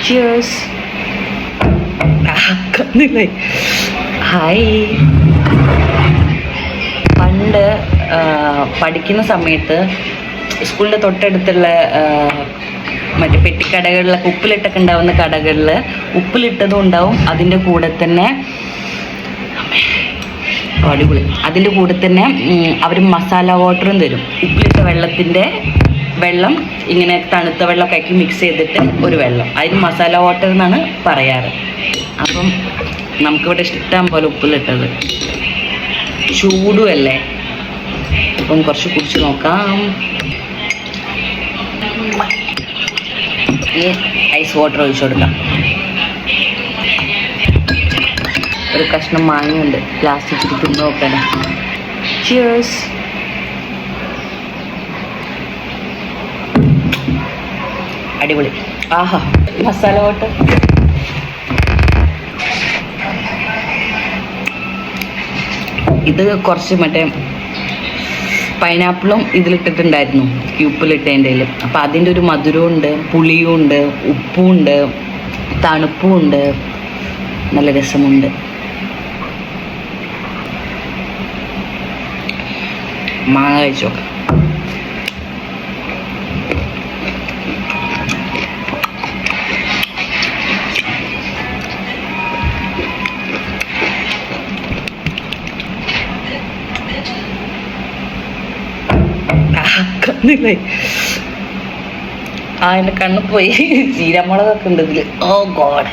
Cheers. Hi. പണ്ട് പഠിക്കുന്ന സമയത്ത് സ്കൂളിൻ്റെ തൊട്ടടുത്തുള്ള മറ്റേ പെട്ടിക്കടകളിലൊക്കെ ഉപ്പിലിട്ടൊക്കെ ഉണ്ടാവുന്ന കടകളിൽ ഉപ്പിലിട്ടതും ഉണ്ടാവും, അതിൻ്റെ കൂടെ തന്നെ അടിപൊളി, അതിൻ്റെ കൂടെ തന്നെ അവർ മസാല വാട്ടറും തരും. ഉപ്പിലിട്ട വെള്ളം ഇങ്ങനെ തണുത്ത വെള്ളമൊക്കെ ആക്കി മിക്സ് ചെയ്തിട്ട് ഒരു വെള്ളം, അതിന് മസാല വാട്ടർ എന്നാണ് പറയാറ്. അപ്പം നമുക്കിവിടെ ഇഷ്ടം പോലെ ഉപ്പിലിട്ടത്, ചൂടുമല്ലേ, അപ്പം കുറച്ച് കുടിച്ച് നോക്കാം. ഈ ഐസ് വാട്ടർ ഒഴിച്ചു കൊടുക്കാം. ഒരു കഷ്ണം മാങ്ങയുണ്ട്, പ്ലാസ്റ്റിക് തിന്നു നോക്കണം. ചിയേഴ്സ്. അടിപൊളി. ആഹാ, മസാല വാട്ടർ. ഇത് കുറച്ച് മറ്റേ പൈനാപ്പിളും ഇതിലിട്ടിട്ടുണ്ടായിരുന്നു, ഉപ്പിലിട്ടതിൻ്റെ. അപ്പം അതിൻ്റെ ഒരു മധുരവും ഉണ്ട്, പുളിയും ഉണ്ട്, ഉപ്പും ഉണ്ട്, തണുപ്പും ഉണ്ട്, നല്ല രസമുണ്ട്. മാങ്ങ കഴിച്ചോ. എൻ്റെ കണ്ണ് പോയി. ചീരമുളകൊക്കെ ഉണ്ട് ഇതിൽ. ഓ ഗോഡ്.